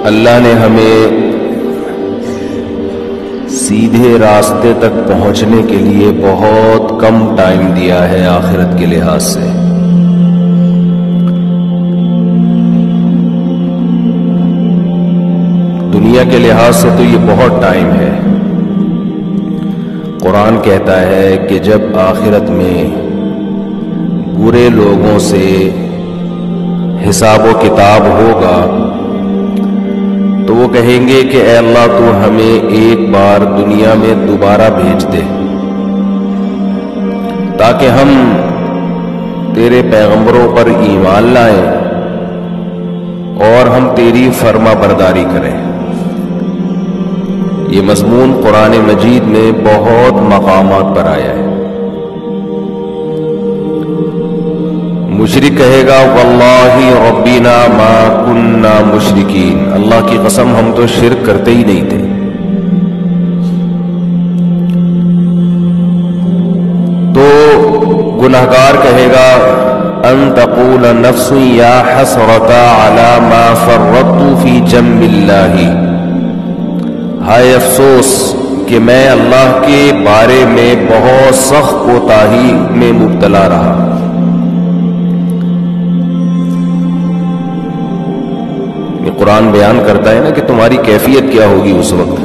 اللہ نے ہمیں سیدھے راستے تک پہنچنے کے لیے بہت کم ٹائم دیا ہے آخرت کے لحاظ سے. دنیا کے لحاظ سے تو یہ بہت ٹائم ہے. قرآن کہتا ہے کہ جب آخرت میں برے لوگوں سے حساب و کتاب ہوگا تو وہ کہیں گے کہ اے اللہ تو ہمیں ایک بار دنیا میں دوبارہ بھیج دے تاکہ ہم تیرے پیغمبروں پر ایمان لائیں اور ہم تیری فرما برداری کریں. یہ مضمون قرآن مجید میں بہت مقامات پر آیا ہے. مشرک کہے گا واللہ ربنا ما کننا مشرکین، اللہ کی قسم ہم تو شرک کرتے ہی نہیں تھے. تو گناہگار کہے گا ان تقول نفس یا حسرۃ علی ما فرطت فی جنب اللہ، ہائے افسوس کہ میں اللہ کے بارے میں بہت سخت کوتاہی میں مبتلا رہا. قرآن بیان کرتا ہے نا کہ تمہاری کیفیت کیا ہوگی اس وقت.